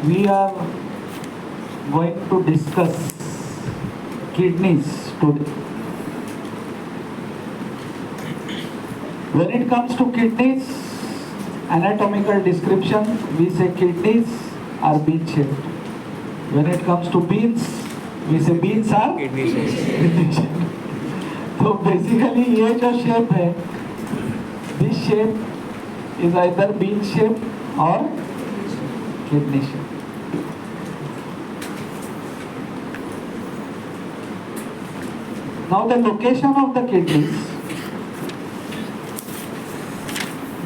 We are going to discuss kidneys today. When it comes to kidneys, anatomical description, we say kidneys are bean shaped. When it comes to beans, we say beans are kidney से kidney shaped. तो basically ये जो shape है, this shape is either bean shape और kidney shape. Now the location of the kidneys.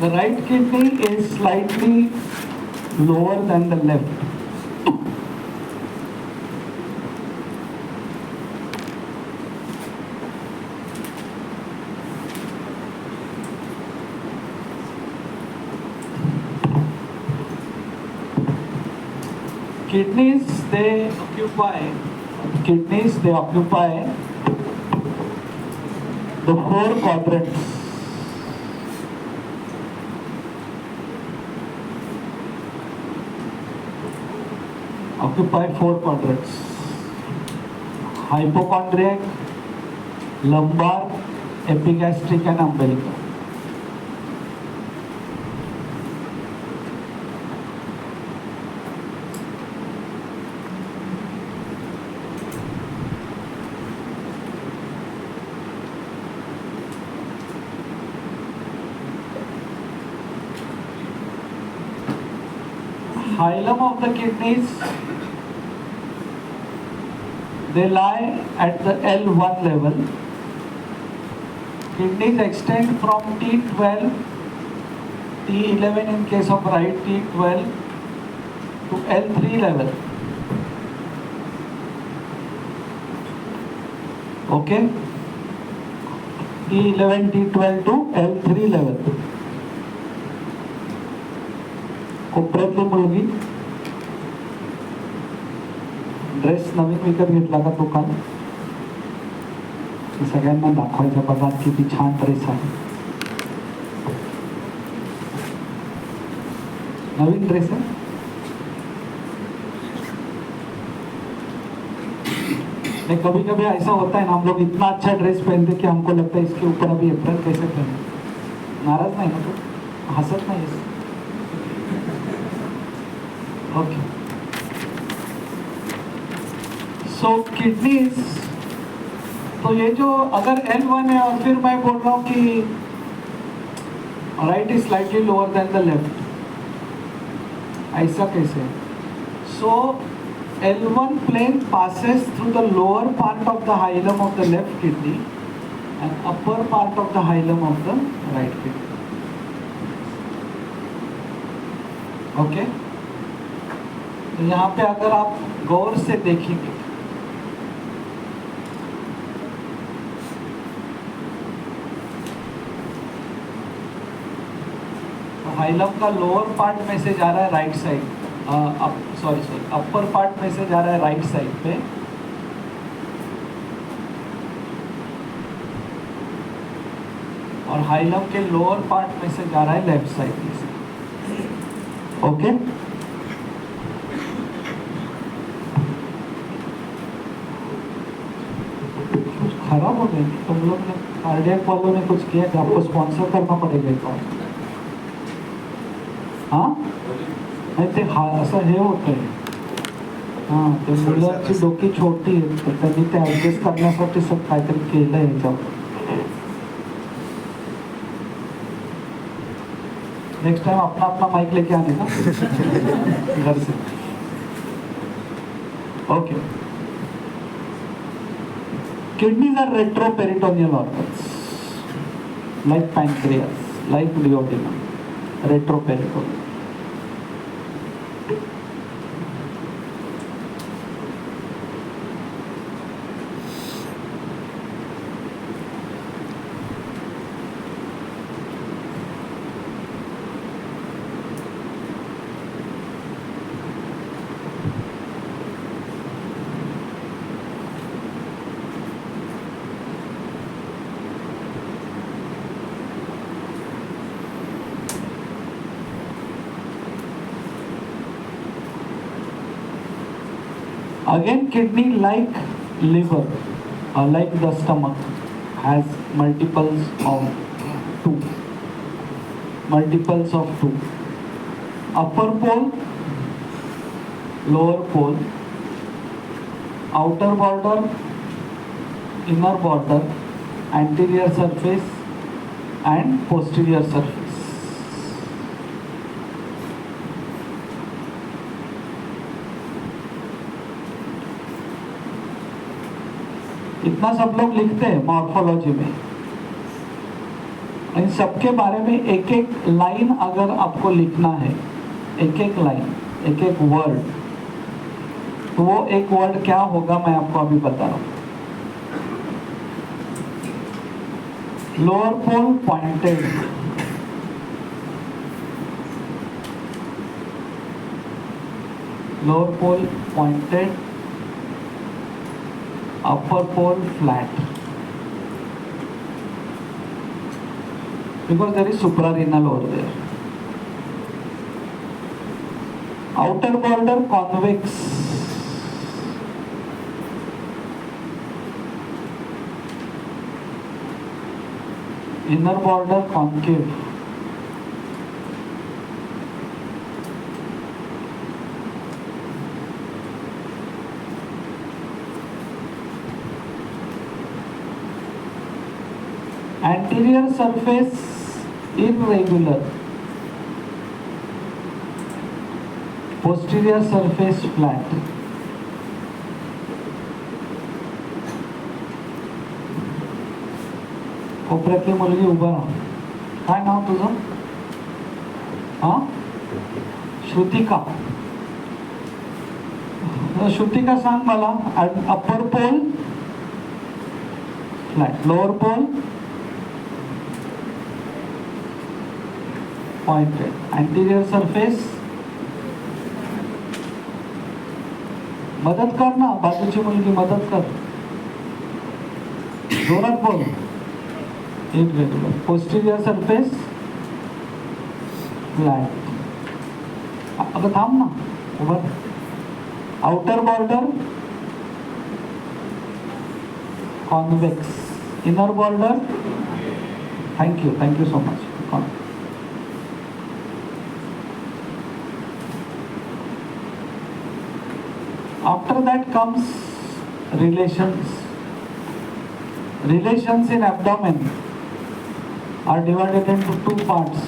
The right kidney is slightly lower than the left. Kidneys they occupy the four quadrants. Occupy four quadrants: hypochondriac, lumbar, epigastric, and umbilical. Hilum of the kidneys, they lie at the L1 level. Kidneys extend from T12, T11 in case of right, T12 to L3 level. Okay? T11, T12 to L3 level. कोपऱ्यातली मुलगी dress नवीन विकत घेतला का तो काल सगळ्यांना दाखवायचा बघा किती छान ड्रेस आहे. नवीन ड्रेस है. कभी कभी ऐसा होता है ना, हम लोग इतना अच्छा ड्रेस पहनते कि हमको लगता है इसके ऊपर अभी एप्रन कैसे पहने. नाराज नहीं ना, तो हंसत नहीं. ओके. सो किडनीज, तो ये जो अगर L1 है और फिर मैं बोल रहा हूँ कि right is slightly lower than the left, ऐसा कैसे? सो L1 plane passes through the lower part of the hilum of the left kidney and upper part of the hilum of the right kidney. Okay? तो यहाँ पे अगर आप गौर से देखेंगे तो हाइलम का लोअर पार्ट में से जा रहा है राइट साइड, अपर पार्ट में से जा रहा है राइट साइड पे, और हाइलम के लोअर पार्ट में से जा रहा है लेफ्ट साइड में से. ओके? खराब हो गए तुम लोग ने, कार्डियक वालों ने कुछ किया कि आपको स्पॉन्सर करना पड़ेगा एक बार. हाँ नाही ते असं हे होतंय. हां, ते मुलांची डोकी छोटी आहे, तर त्यांनी ते ॲडजस्ट करण्यासाठी सब काहीतरी केलं आहे याच्यावर. नेक्स्ट टाइम अपना अपना माइक लेके आने का घर से. Okay. Kidneys are retroperitoneal organs, like pancreas, like duodenum, retroperitoneal. Again, kidney like liver, like the stomach, has multiples of two. Multiples of two. Upper pole, lower pole, outer border, inner border, anterior surface and posterior surface. इतना सब लोग लिखते हैं morphology में। इन सबके बारे में एक एक लाइन अगर आपको लिखना है, एक एक लाइन, एक एक वर्ड, तो वो एक वर्ड क्या होगा मैं आपको अभी बता रहा हूँ। Lower pole pointed, lower pole pointed, upper pole flat, because there is suprarenal over there. Outer border convex, inner border concave, anterior surface irregular, posterior surface flat. कोपऱ्यातली मुलगी उभा राहा. काय नाव तुझं? हा, श्रुतिका. श्रुतिका सांग मला, upper pole flat, lower pole pointed, anterior surface. मदत कर ना, बाजूची मुलगी मदत कर, जोरात बोल. irregular, posterior surface flat. अगं थांब ना, उभं. outer border convex, inner border, thank you so much. After that comes relations. Relations in abdomen are divided into two parts.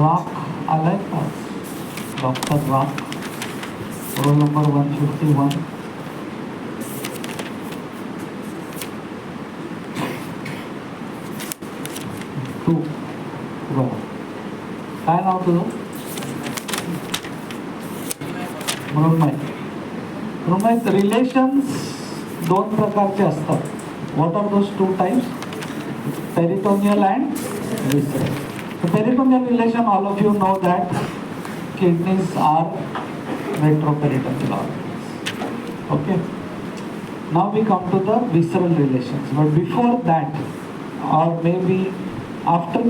Rock, I like that. Dr. Rock, roll number 151. Two. काय नाव तुझं? मृण्मय. Relations दोन प्रकारचे असतात. What are those two types? Peritoneal and visceral. Peritoneal relation, all of you know that kidneys are retroperitoneal organs. Okay. Now we come to the visceral relations. But before that, or maybe after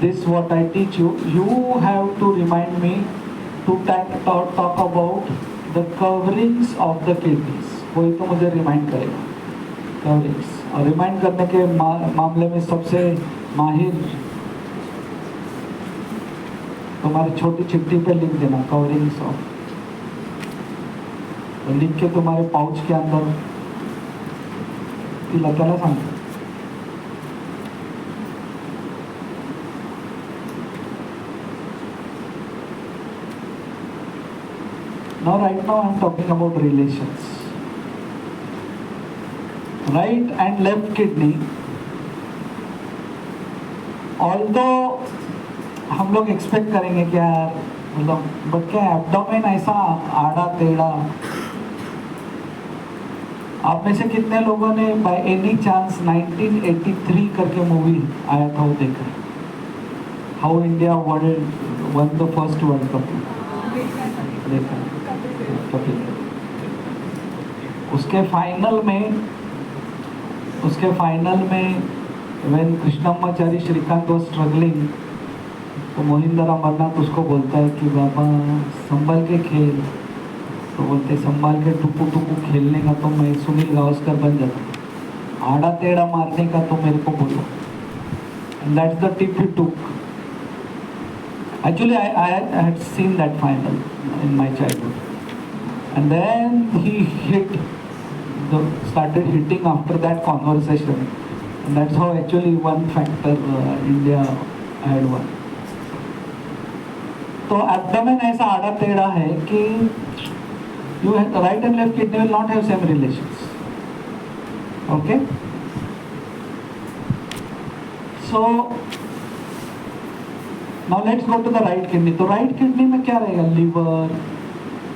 this, what I teach you, you have to remind me to talk about the coverings of the kidneys. कोई तो मुझे remind करेगा. Coverings, और remind करने के मामले में सबसे माहिर तुम्हारी छोटी चिट्ठी पे लिख देना कवरिंग्स ऑफ. तो लिख के तुम्हारे पाउच के अंदर तिला त्याला सांग. Now right now I am talking about relations. Right and left kidney, although हम लोग एक्सपेक्ट करेंगे कि यार मतलब बट क्या एब्डोमेन ऐसा आड़ा टेढ़ा. आप में से कितने लोगों ने बाय एनी चांस 1983 करके मूवी आया था वो देखा? How India world one the first world cup देखा? उसके फाइनल में when Krishnamachari Shrikant was struggling, तो मोहिंदर अमरनाथ उसको बोलता है कि बाबा संभल के खेल, तो बोलते संभाल के टुकू टुकू खेलने का तो मैं सुनील गावस्कर बन जाता, आड़ा टेढ़ा मारने का तो मेरे को बोलो. And that's the tip he took. Actually, I had seen that final in my childhood. And then he started hitting after that conversation. And that's how actually one factor India had won. तो abdomen ऐसा आड़ा टेढ़ा है कि you have, the right and left kidney will not have same relations. Okay? So now let's go to the right kidney. तो right kidney में क्या रहेगा? लिवर.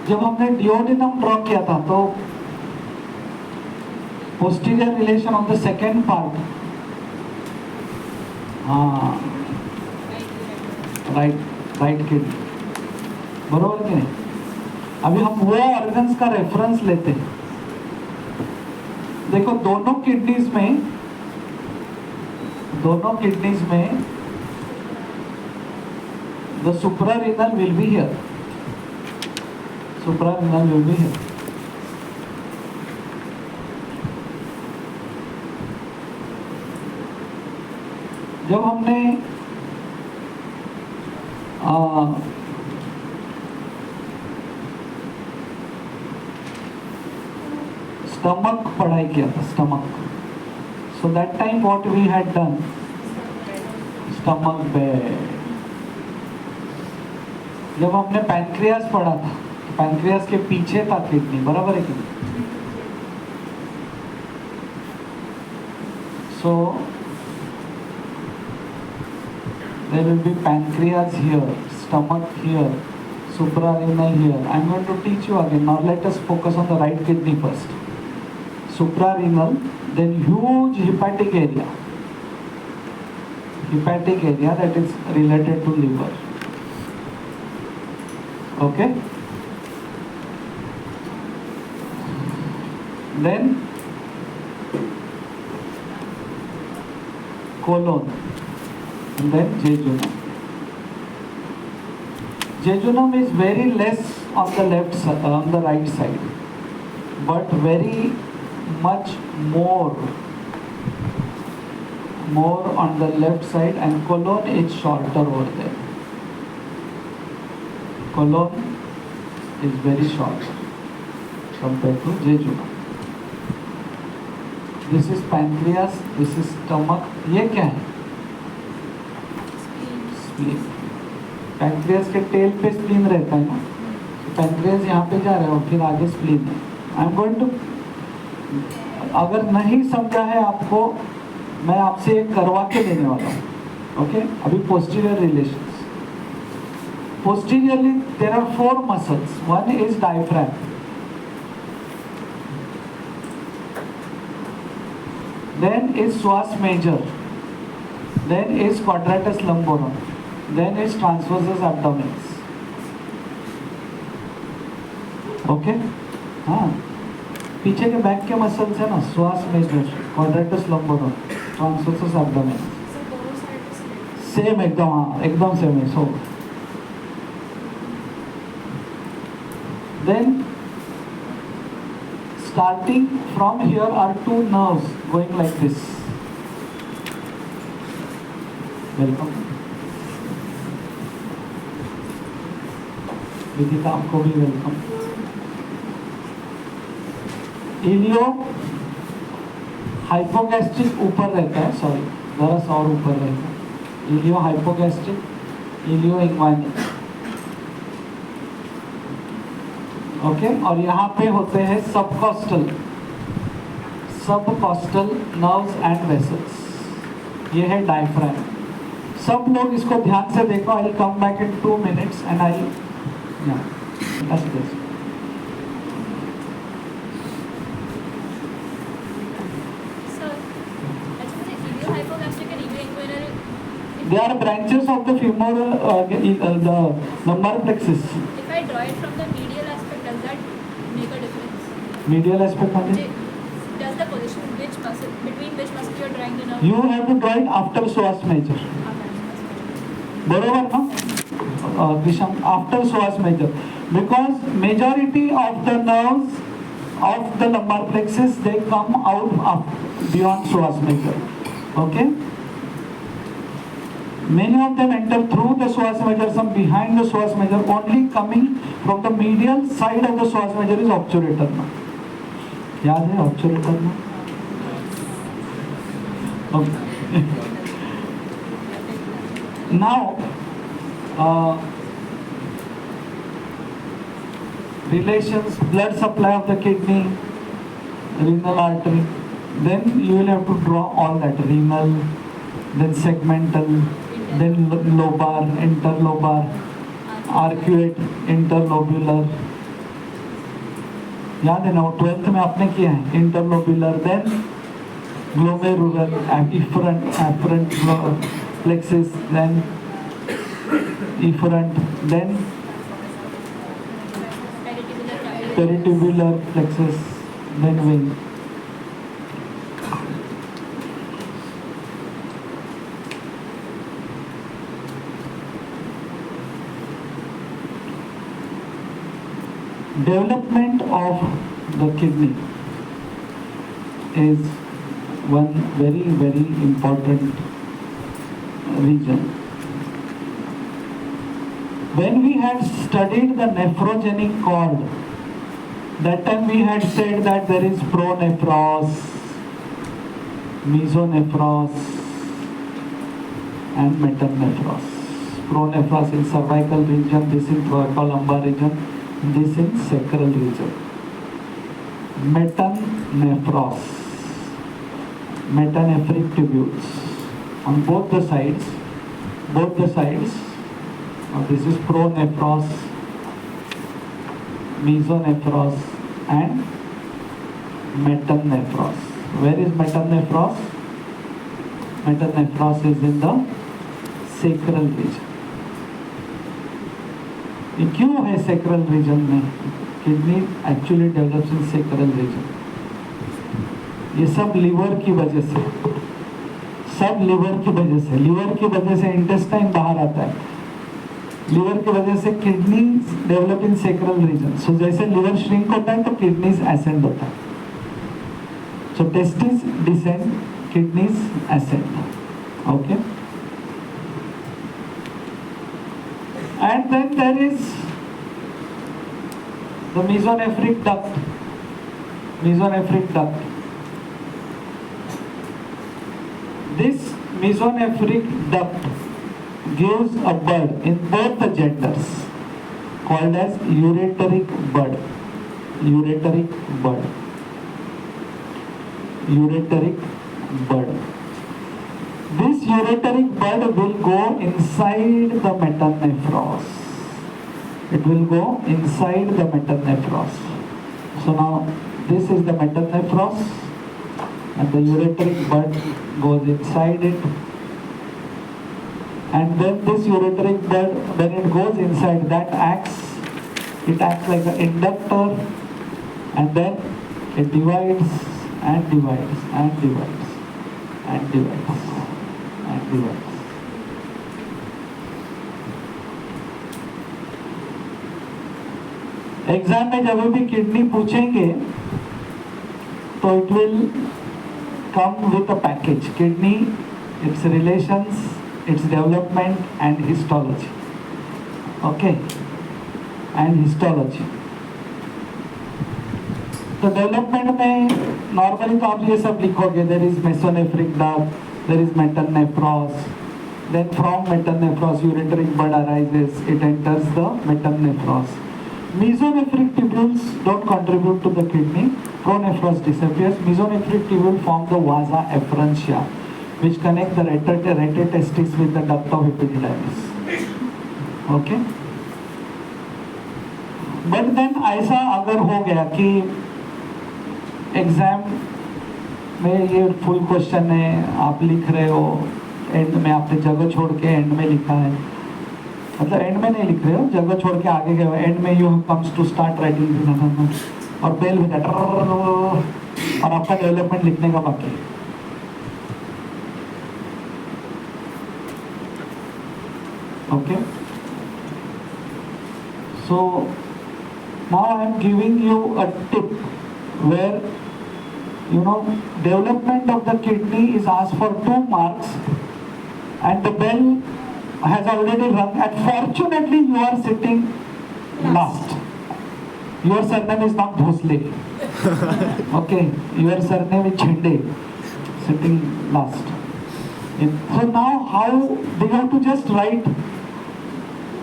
जब हमने डिओडिनम ड्रॉ किया था तो posterior relation of the second part, हाँ, right kidney, बरोबर कि नहीं? अभी हम वो ऑर्गन्स का रेफरेंस लेते हैं. देखो दोनों किडनीज में the suprarenal will be here. Suprarenal will be here. जब हमने स्टमक पढ़ाई किया था, stomach, so that time what we had done, stomach bed. जब हमने पैनक्रियास पढ़ा था, पैनक्रियास के पीछे था किडनी, बराबर है कि नहीं? सो there will be pancreas here, stomach here, suprarenal here. I am going to teach you again. Now let us focus on the right kidney first. Suprarenal, then huge hepatic area. Hepatic area that is related to liver. Okay? Then colon. And then jejunum. Jejunum is very less on the left side, on the right side, but very much more on the left side, and colon is shorter over there. Colon is very short compared to jejunum. This is pancreas, this is stomach. ये क्या है? Pancreas के tell पे spleen रहता है ना, pancreas यहाँ पे जा रहा है और फिर आगे स्प्लीन है. आई एम गोइंग टू, अगर नहीं समझा है आपको, मैं आपसे एक करवा के देने वाला हूँ. ओके? अभी posterior relations. Posteriorly there are 4 muscles. One is diaphragm, then is psoas major, then is quadratus lumborum, then is transversus abdominis. Okay? हाँ, पीछे के बैक के मसल्स है ना, psoas major, quadratus lumborum, transversus abdominis. Same एकदम, हाँ एकदम same है. So then starting from here are 2 nerves going like this. Welcome Vidita, आपको भी वेलकम. इलियो हाइपोगैस्ट्रिक ऊपर रहता है, सॉरी जरा सा और ऊपर रहता है. इलियो हाइपोगैस्ट्रिक, इलियो इंग्वाइनल. ओके? और यहाँ पे होते हैं सबकॉस्टल नर्व्स एंड वेसल्स. ये है डायफ्राम. सब लोग इसको ध्यान से देखो. I will come back in 2 minutes and I that's this. So, actually, iliohypogastric and ilioinguinal. They are branches of the femoral, the lumbar plexus. If I draw it from the medial aspect, does that make a difference? Medial aspect means? Does the position which muscle, between which muscle you are drawing the nerve? You have to draw it after श्वास major. बरोबर ना Krishna, after psoas major, because majority of the nerves of the lumbar plexus they come out of beyond psoas major. Okay, many of them enter through the psoas major, some behind the psoas major. Only coming from the medial side of the psoas major is obturator nerve. याद है obturator nerve? Okay. Now, relations, blood supply of the kidney, renal artery. Then you will have to draw all that: renal, then segmental, then lobar, interlobar, arcuate, interlobular. याद है ना, वो 12th में आपने किया है interlobular, then glomerular, afferent plexus, then efferent, then peritubular plexus, then vein. Development of the kidney is one very, very important region. When we had studied the nephrogenic cord, that time we had said that there is pronephros, mesonephros, and metanephros. Pronephros in cervical region, this in thoracolumbar region, this in sacral region. Metanephros, metanephric tubules on both the sides. This is pronephros, mesonephros, and metanephros. Where is metanephros? Metanephros is in the sacral region. ये क्यों है sacral region में? Kidney actually develops in sacral region. ये सब liver की वजह से, liver की वजह से इंटेस्टाइन बाहर आता है, लिवर की वजह से kidney develop in sacral region. So जैसे लिवर श्रिंक होता है तो किडनीज असेंड होता है. So testis descend, kidneys ascend. Okay, and then there is the mesonephric duct. This mesonephric duct gives a bud in both the genders called as ureteric bud. This ureteric bud will go inside the metanephros. It will go inside the metanephros. So now this is the metanephros and the ureteric bud goes inside it. And then this ureteric bud, when it goes inside, it acts like an inductor, and then it divides and divides and divides and divides and divides. Exam में जब भी kidney पूछेंगे तो it will come with a package: kidney, it's relations, its development and histology. Okay, and histology. तो development में normally तो आप ये सब लिखोगे: there is mesonephric duct, there is metanephros, then from metanephros ureteric bud arises, it enters the metanephros. Mesonephric tubules don't contribute to the kidney. Pronephros disappears. Mesonephric tubule form the vasa efferentia, which connect the rete testis with the duct of epididymis. Okay? But then ऐसा अगर हो गया कि exam में ये full question है, आप लिख रहे हो, एंड में आपने जगह छोड़ के एंड में लिखा है, मतलब एंड में नहीं लिख रहे हो, जगह छोड़ के आगे गए हो, एंड में you comes to start writing और बेल बजा और आपका डेवलपमेंट लिखने का बाकी है. Okay. So now I am giving you a tip where development of the kidney is asked for 2 marks, and the bell has already rung, and fortunately you are sitting last. Your surname is not Bhosle. Okay, your surname is Chhende, sitting last. So now how they have to just write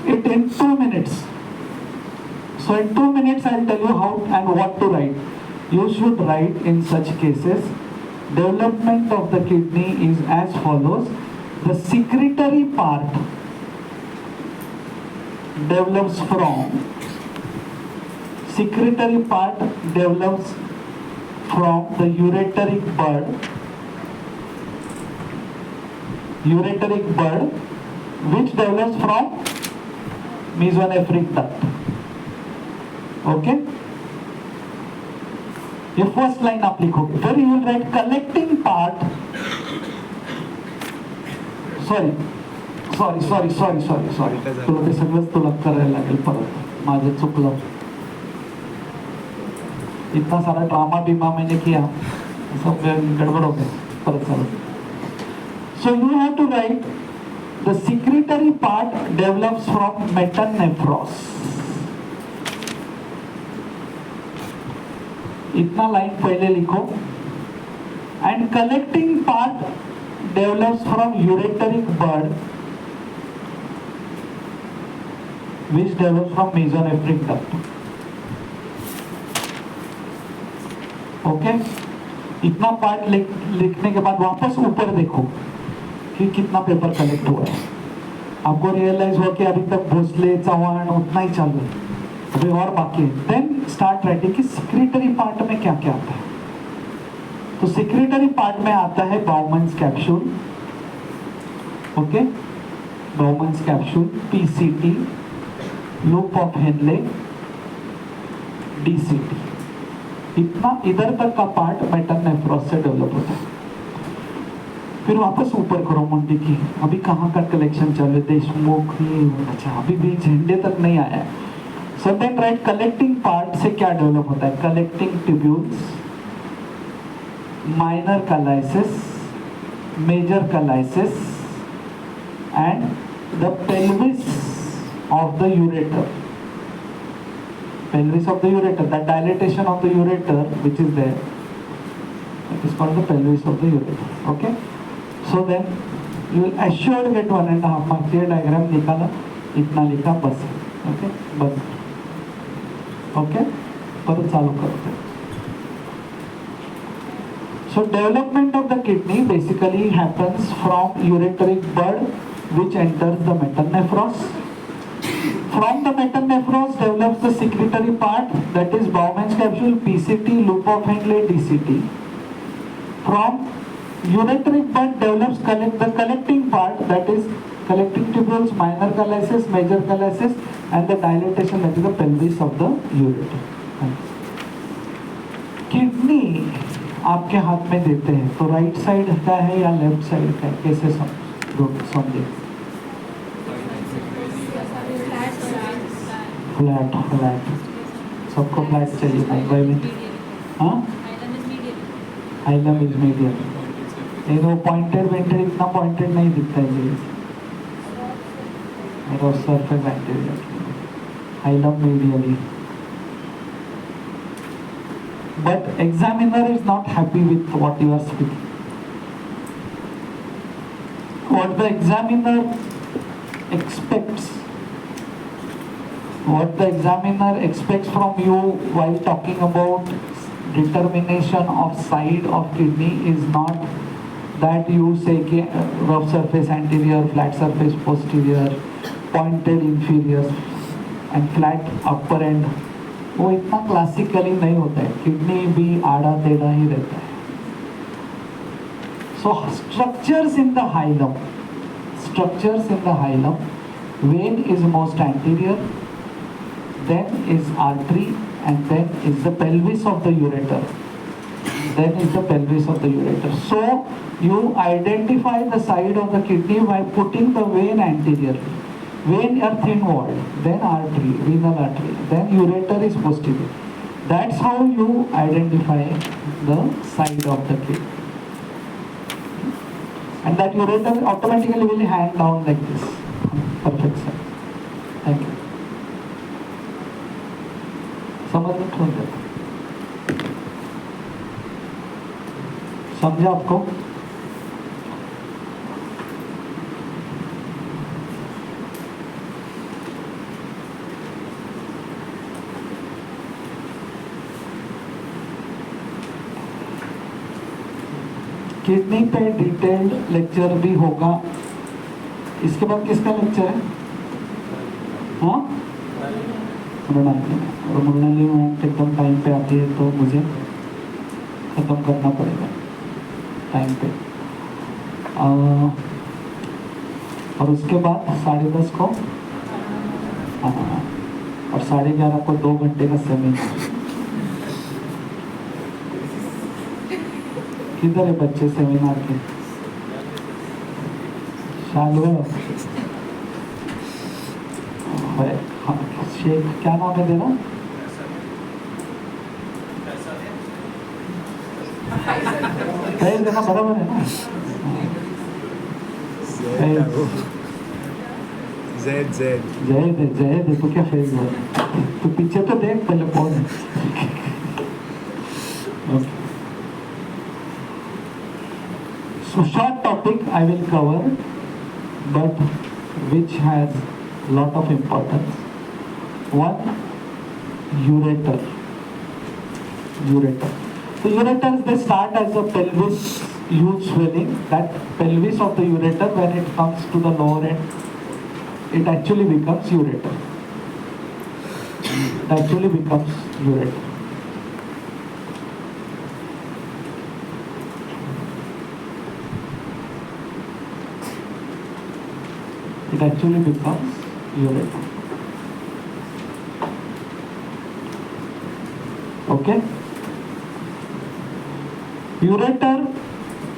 it in 2 minutes. So in 2 minutes I'll tell you how and what to write. You should write in such cases, development of the kidney is as follows. The secretory part develops from the ureteric bud, which develops from mesonephric duct. Okay? ये first line आप लिखोगे, फिर you will write collecting part, sorry तुला ते सगळंच तुला करायला लागेल परत, माझं चुकलं. इतना सारा ड्रामा बीमा मैंने किया, सब गड़बड़ हो गए, परत चालू. So you have to write the secretory part develops from metanephros. इतना लाइन पहले लिखो. And collecting part develops from ureteric bud, which develops from mesonephric duct. Okay. इतना पार्ट लिखने के बाद वापस ऊपर देखो कि कितना पेपर कलेक्ट हुआ है. आपको रियलाइज हुआ कि अभी तक भोसले चौहान उतना ही चालू है, अभी और बाकी है. देन स्टार्ट राइटिंग कि सेक्रेटरी पार्ट में क्या क्या आता है. तो सेक्रेटरी पार्ट में आता है Bowman's capsule. Okay, Bowman's capsule, PCT, loop of Henle, DCT. इतना इधर तक का पार्ट मेटानेफ्रॉस से डेवलप होता है. फिर वापस ऊपर करो मुंडी की, अभी कहाँ का कलेक्शन चल रहा है, देशमुख, अच्छा अभी भी झंडे तक नहीं आया है. So then right collecting part से क्या डेवलप होता है. Collecting tubules, minor calyces, major calyces and the pelvis of the ureter. Pelvis of the ureter, that dilatation of the ureter which is there, that is called the pelvis of the ureter. Okay, so then you will assured get 1.5 marks. ये diagram निकाला, इतना लिखा बस. Okay, बस. Okay, पर चालू करते. So development of the kidney basically happens from ureteric bud which enters the metanephros. From the metanephros develops the secretory part, that is Bowman's capsule, PCT, loop of Henle, DCT. From ureteric bud develops the collecting part, that is collecting tubules, minor calyces, major calyces, and the dilatation, that is the pelvis of the ureter. Kidney आपके हाथ में देते हैं तो right side का है या left side का है, कैसे समझे. फ्लैट, सबको फ्लैट चाहिए मुंबई में. हाँ, हाइलम इज मीडियल. ये वो पॉइंटेड वेंटेड इतना पॉइंटेड नहीं दिखता है जी. मेरा surface anterior, hilum medially. But examiner is not happy with what you are speaking. What the examiner expects from you while talking about determination of side of kidney is not that you say rough surface anterior, flat surface posterior, pointed inferior and flat upper end. वो इतना classically नहीं होता है. Kidney भी आड़ा टेढ़ा ही रहता है. So structures in the hilum, vein is most anterior, then is artery, and then is the pelvis of the ureter. So you identify the side of the kidney by putting the vein anteriorly. Vein are thin walled, then artery, renal artery, then ureter is posterior. That's how you identify the side of the kidney. And that ureter automatically will hang down like this. Perfect sir. Thank you. समझ में छोड़ देता. समझा आपको? Kidney पे detailed lecture भी होगा. इसके बाद किसका लेक्चर है? हाँ, मृणाली. और मृणाली मैम एकदम टाइम पे आती है तो मुझे खत्म करना पड़ेगा टाइम पे. और उसके बाद 10:30 को और 11:30 को 2 घंटे का सेमिनार. किधर है बच्चे सेमिनार के? शालवे शेख, क्या नाम है तेरा? फैज देना बराबर है ना? जय दे तो क्या फैज है? तो पीछे तो देख पहले कौन है. So short topic I will cover, but which has lot of importance. One, ureter. The ureters, they start as a pelvis huge swelling. That pelvis of the ureter, when it comes to the lower end, it actually becomes ureter. It actually becomes ureter. Okay? Ureter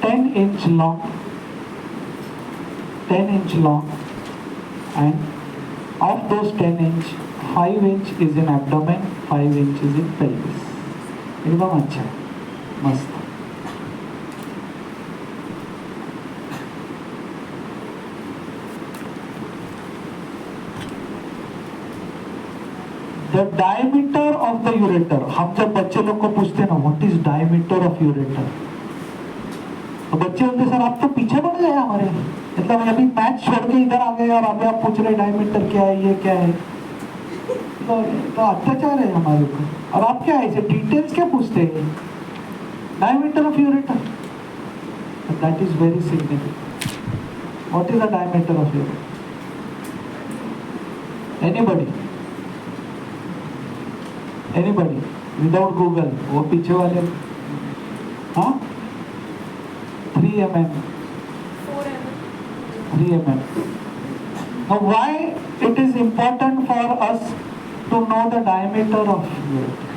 10-inch long, and of those 10-inch, 5-inch is in abdomen, 5-inch is in pelvis. एकदम अच्छा है, मस्त. The diameter of the ureter. हम जब बच्चे लोग को पूछते हैं ना, what is diameter of ureter? तो बच्चे बोलते सर आप तो पीछे बढ़ गए हमारे, मतलब अभी मैच छोड़ के इधर आ गए और अभी आप पूछ रहे डायमीटर क्या है, ये क्या है. तो अत्याचार है हमारे ऊपर. और आप क्या है डिटेल्स क्या पूछते हैं? Diameter of ureter. That is very significant. What is the diameter of ureter? Anybody without Google? वो पीछे वाले. हाँ, 3 mm. 3 mm. Now why it is important for us to know the diameter of ureter?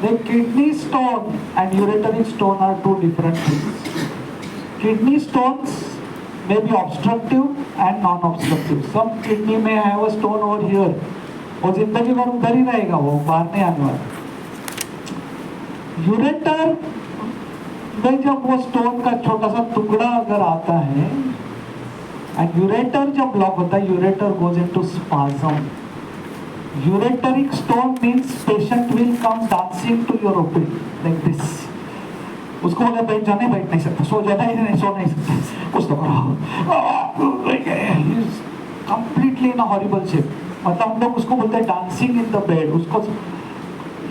The kidney stone and ureteric stone are two different things. Kidney stones may be obstructive and non-obstructive. Some kidney may have a stone over here. वो जिंदगी भर उधर ही रहेगा, वो बाहर नहीं आने वाला. यूरेटर में जब वो स्टोन का छोटा सा टुकड़ा अगर आता है, एंड यूरेटर जब ब्लॉक होता है, ureter goes into spasm. Ureteric stone means patient will come dancing to your OPD like this. उसको बोले बैठ जाने, बैठ नहीं सकता, सो जाना ही नहीं, सो नहीं सकता, कुछ तो करो. Completely in a horrible shape. मतलब हम लोग उसको बोलते हैं डांसिंग इन द बेड. उसको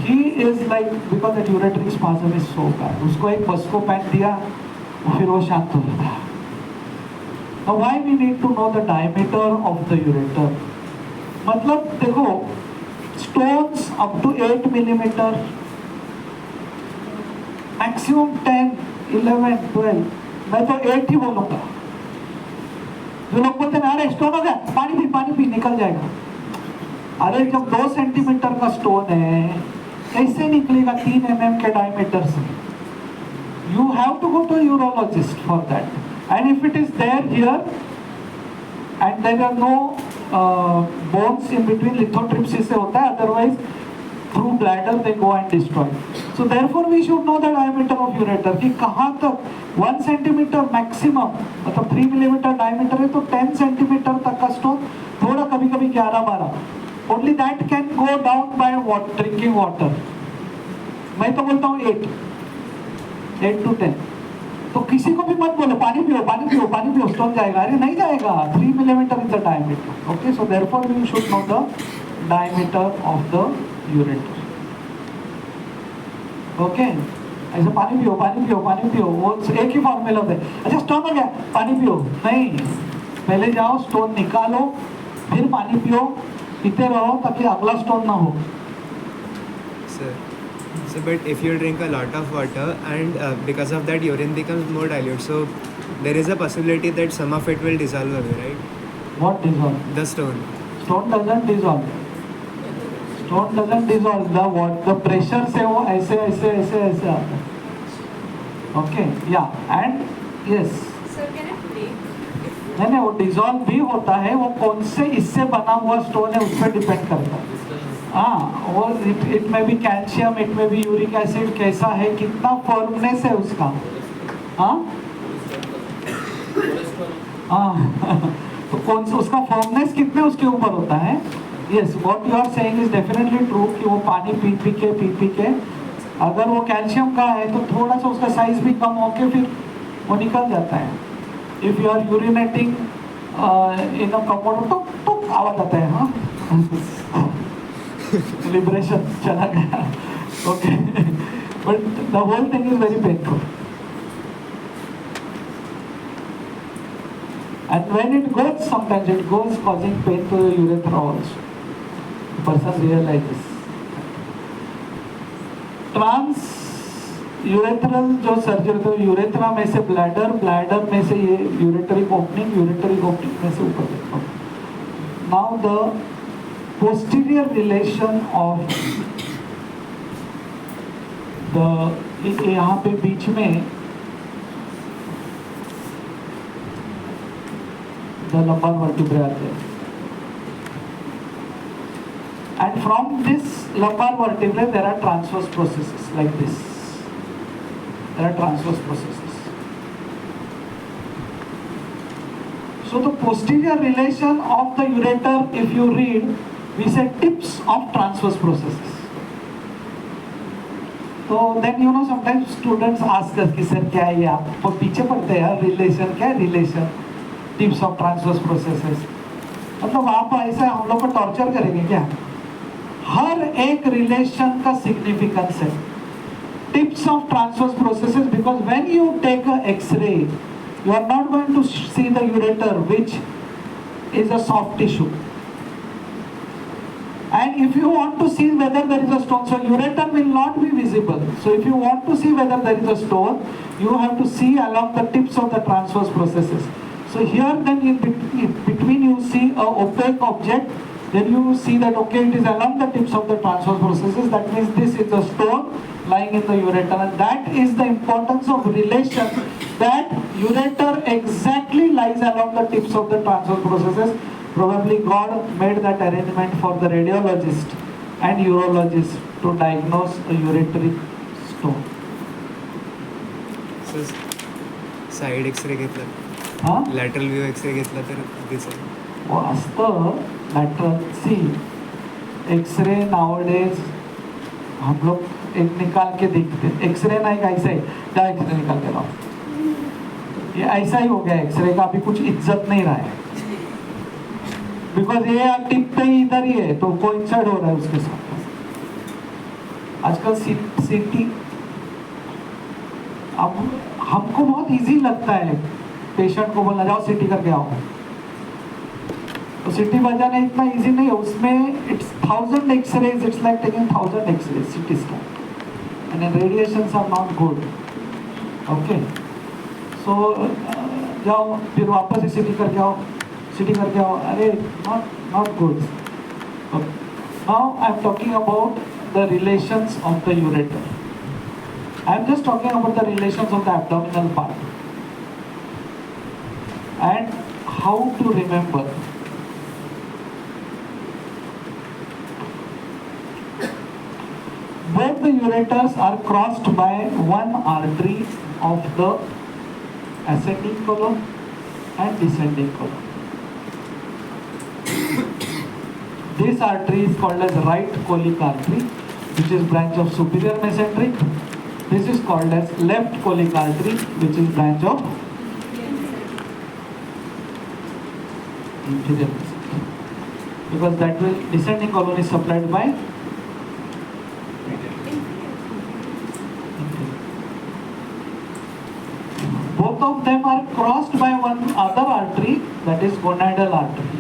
ही is like, because that ureteric spasm is so bad. उसको एक बस को पैन दिया, फिर वो शांत हो जाता. Now why we need to know the diameter of the ureter? मतलब देखो, stones up to 8 millimeter, maximum 10, 11, 12. मैं तो 8 ही बोलूँगा. जो लोग बोलते हैं अरे स्टोन हो गया, पानी पी निकल जाएगा. अरे जब 2 सेंटीमीटर का स्टोन है, कैसे निकलेगा 3 mm के डायमीटर से? You have to go to a urologist for that. And if it is there here, and there are no bones in between. Lithotripsy से होता है, otherwise through bladder they go and destroy. So therefore we should know the diameter of ureter कि कहाँ तक 1 centimeter maximum, मतलब 3 millimeter diameter है तो 10 centimeter तक का स्टोन, थोड़ा कभी कभी 11-12, only that can go down by drinking water. मैं तो बोलता हूँ 8 to 10. तो किसी को भी मत बोलो पानी पियो पानी पियो पानी पियो, स्टोन जाएगा, अरे नहीं जाएगा. 3 millimeter is the diameter. Okay, so therefore we should know the diameter of the ureter. Okay, ऐसे पानी पियो पानी पियो पानी पियो, वो एक ही फॉर्मूला होता है. अच्छा स्टोन हो गया पानी पियो, नहीं, पहले जाओ स्टोन निकालो फिर पानी पियो, पीते रहो ताकि अगला स्टोन ना हो. So, but if you drink a lot of water and because of that urine becomes more dilute, so there is a possibility that some of it will dissolve away, right? What dissolve? The stone. Stone doesn't dissolve. Stone doesn't dissolve. The pressure से वो ऐसे ऐसे ऐसे ऐसे आता है. Okay, yeah, and yes. Sir, can I break? नहीं वो dissolve भी होता है, वो कौन से इससे बना हुआ stone है उस पर डिपेंड करता है. हाँ, वो it may be calcium, it may be uric acid, कैसा है, कितना firmness है उसका. हाँ हाँ तो कौन सा उसका firmness कितने उसके ऊपर होता है. Yes, what you are saying is definitely true कि वो पानी पी के अगर वो कैल्शियम का है तो थोड़ा सा उसका साइज भी कम होके फिर वो निकल जाता है. If you are urinating in a commode तो आवाज आता है. हाँ लिबरेशन चला गया. Okay, but the whole thing is very painful. And when it goes, sometimes it goes causing pain to the urethra also. The person realizes. Trans urethral जो surgery तो urethra में से ब्लैडर में से ये यूरेटरिक ओपनिंग में से ऊपर देखो. Now the posterior relation of the यहाँ पे बीच में the lumbar vertebrae आते हैं. And from this lumbar vertebrae there are transverse processes like this. There are transverse processes. So the posterior relation of the ureter, if you read, we say tips of transverse processes. So then you know sometimes students ask us कि sir क्या है ये आप पीछे पढ़ते हैं relation क्या है relation tips of transverse processes. मतलब आप ऐसा हम लोग को टॉर्चर करेंगे क्या. हर एक रिलेशन का सिग्निफिकेंस है. Tips of transverse processes because when you take a X-ray you are not going to see the ureter which is a soft tissue. And if you want to see whether there is a stone, so ureter will not be visible. So if you want to see whether there is a stone, you have to see along the tips of the transverse processes. So here then in between you see a opaque object, then you see that okay it is along the tips of the transverse processes. That means this is a stone lying in the ureter, and that is the importance of relation, that ureter exactly lies along the tips of the transverse processes. Probably God made that arrangement for the radiologist and urologist to diagnose a ureteric stone. So side X-ray घेतला, हाँ lateral view X-ray घेतला तर दिसेल. वो असतं lateral. See, X-ray nowadays हम लोग एक निकाल के देखते. X-ray नहीं ऐसा ही, जा X-ray निकाल के लाओ. ये ऐसा ही हो गया X-ray का, अभी कुछ इज्जत नहीं रहा है. बिकॉज ये टिप पे ही इधर ही है तो कोइंसाइड हो रहा है उसके साथ. आजकल सीटी अब हमको बहुत इजी लगता है पेशेंट को बोलना जाओ सीटी करके आओ. तो सीटी बजाना इतना इजी नहीं है. उसमें it's 1000 x-rays, it's like taking 1000 x-rays CT scan and radiations are not good. Okay, so जाओ फिर वापस से सीटी करके आओ, सीटी करके आओ. अरे not good. Okay. Now I am talking about the relations of the ureter. I am just talking about the relations of the abdominal part and how to remember. ureters are crossed by one artery of the ascending column and descending column. This artery is called as right colic artery, which is branch of superior mesenteric. This is called as left colic artery, which is branch of inferior mesenteric. Because that will descending column is supplied by inferior. Both of them are crossed by one other artery, that is gonadal artery.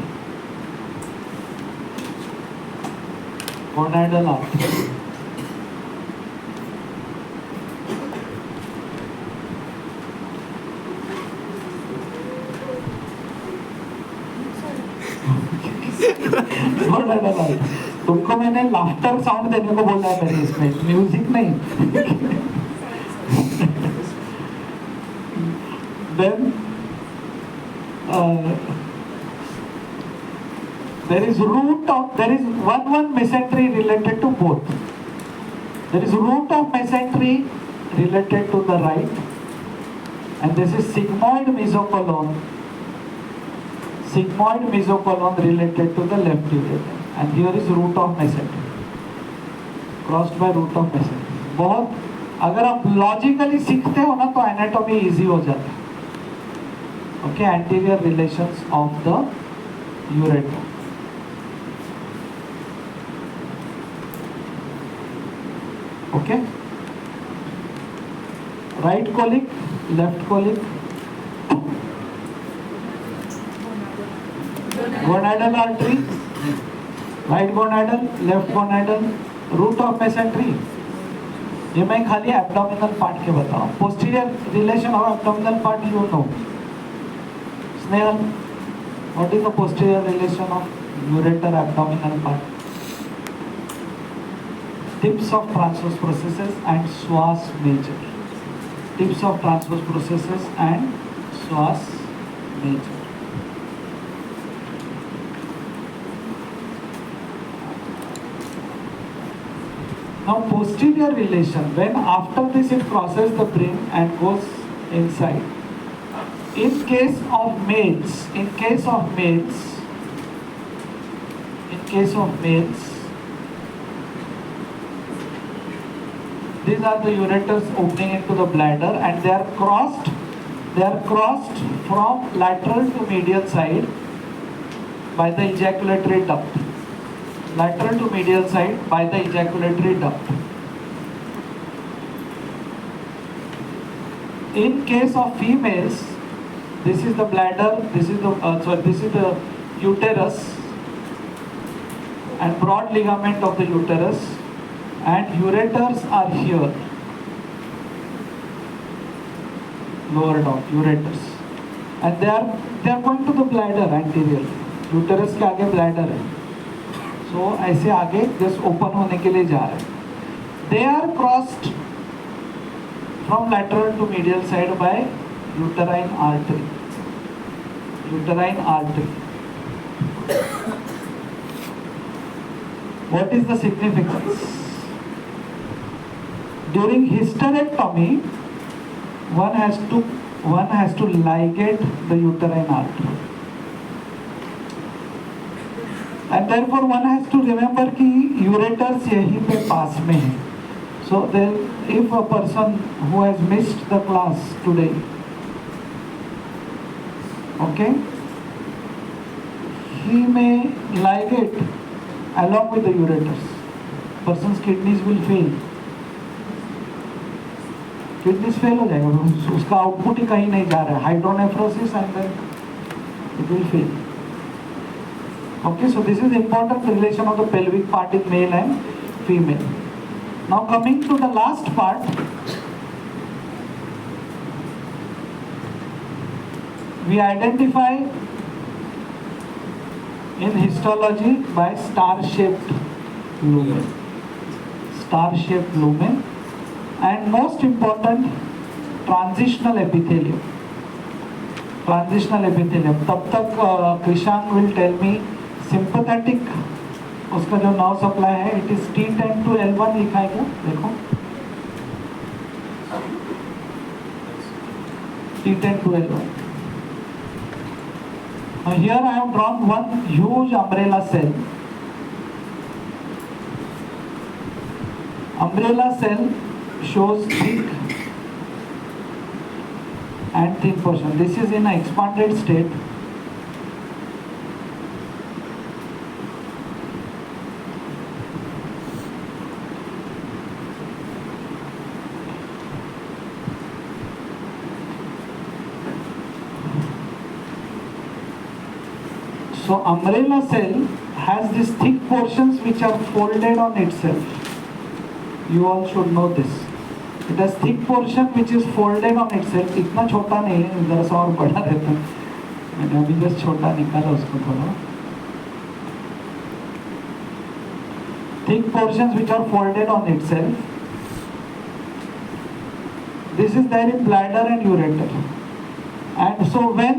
Gonadal artery. Gonadal artery. तुमको मैंने laughter sound देने को बोला है मेरे इसमें, music नहीं. Then there is one mesentery related to both. There is root of mesentery related to the right, and this is sigmoid mesocolon. Sigmoid mesocolon related to the left ureter, and here is root of mesentery crossed by root of mesentery. बहुत अगर आप logically सीखते हो ना तो anatomy easy हो जाता है. Okay, anterior relations of the ureter. Okay, right colic, left colic, gonadal artery, right gonadal, left gonadal, root of mesentery. ये मैं खाली abdominal part के बताऊँ. Posterior relation of abdominal part you know. Snehal, what is the posterior relation of ureter abdominal part? Tips of transverse processes and psoas major. Tips of transverse processes and psoas major. Now posterior relation, when after this it crosses the brain and goes inside. In case of males, these are the ureters opening into the bladder, and they are crossed from lateral to medial side by the ejaculatory duct. Lateral to medial side by the ejaculatory duct. In case of females, this is the bladder, this is the uterus and broad ligament of the uterus, and ureters are here, lower down, ureters, and they are going to the bladder anterior. Uterus के आगे bladder है, so ऐसे आगे just open होने के लिए जा रहे हैं. They are crossed from lateral to medial side by uterine artery. What is the significance? During hysterectomy, one has to ligate the uterine artery, and therefore one has to remember कि ureters यहीं पे पास में है. So then, if a person who has missed the class today, okay, he may ligate along with the ureters. Person's kidneys will fail. Kidneys fail हो जाएगा, उसका output ही कहीं नहीं जा रहा है. Hydronephrosis and then it will fail. Okay, so this is important relation of the pelvic part in male and female. Now coming to the last part, we identify in histology by star-shaped lumen. Star-shaped lumen, and most important, transitional epithelium. Transitional epithelium. तब तक Krishang will tell me sympathetic उसका जो नाव supply है it is T10 to L1 लिखा है क्या? देखो T10 to L1. Now here I have drawn one huge umbrella cell. Umbrella cell shows thick and thin portion. This is in an expanded state. So umbrella cell has these thick portions which are folded on itself. You all should know this. It has thick portion which is folded on itself. इतना छोटा नहीं है, इधर से और बड़ा रहता है. मैंने अभी just छोटा निकाला उसको थोड़ा. Thick portions which are folded on itself. This is there in bladder and ureter. And so when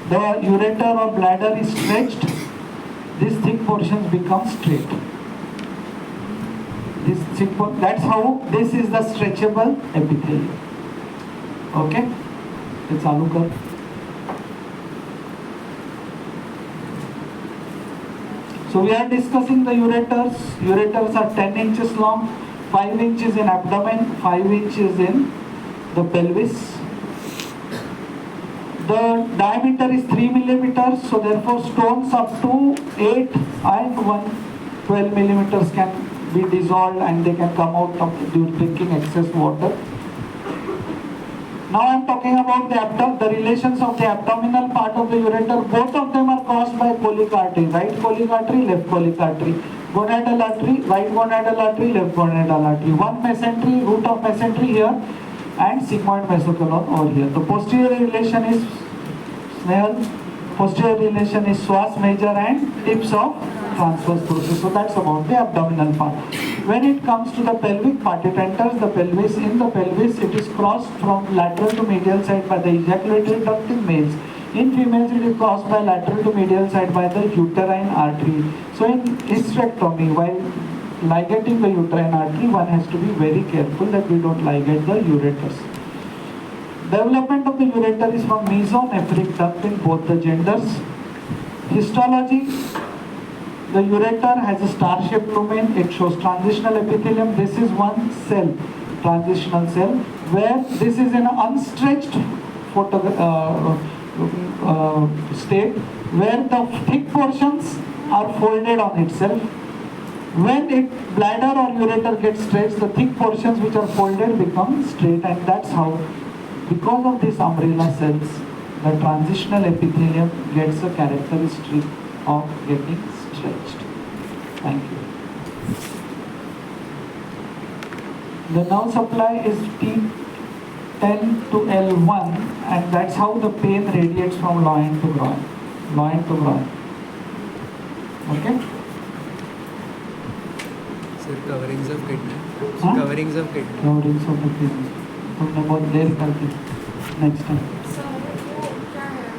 the ureter or bladder is stretched, these thick portions become straight. That's how this is the stretchable epithelium. Okay? It's चालू कर. So we are discussing the ureters. Ureters are 10 inches long, 5 inches in abdomen, 5 inches in the pelvis. The diameter is 3 millimeters, so therefore stones up to 8 and 12 millimeters can be dissolved and they can come out of due drinking excess water. Now I am talking about the relations of the abdominal part of the ureter. Both of them are caused by colic artery, right colic artery, left colic artery. Gonadal artery, right gonadal artery, left gonadal artery. One mesentery, root of mesentery here, and sigmoid mesocolon over here. The posterior relation is posterior relation is Swas major and tips of transverse process. So that's about the abdominal part. When it comes to the pelvic part, it enters the pelvis. In the pelvis, it is crossed from lateral to medial side by the ejaculatory duct in males. In females, it is crossed by lateral to medial side by the uterine artery. So in hysterectomy, while ligating the uterine artery, one has to be very careful that we don't ligate the ureters. Development of the ureter is from mesonephric duct in both the genders. Histology, the ureter has a star-shaped lumen. It shows transitional epithelium. This is one cell, transitional cell, where this is in an unstretched state, where the thick portions are folded on itself. When bladder or ureter gets stretched, the thick portions which are folded become straight, and that's how, because of these umbrella cells, the transitional epithelium gets a characteristic of getting stretched. Thank you. The nerve supply is T10 to L1, and that's how the pain radiates from loin to groin. Loin to groin. Okay? Sir, coverings of kidney. Huh? Coverings of kidney. Coverings of the kidney. तुमने बहुत देर कर दी. Next time.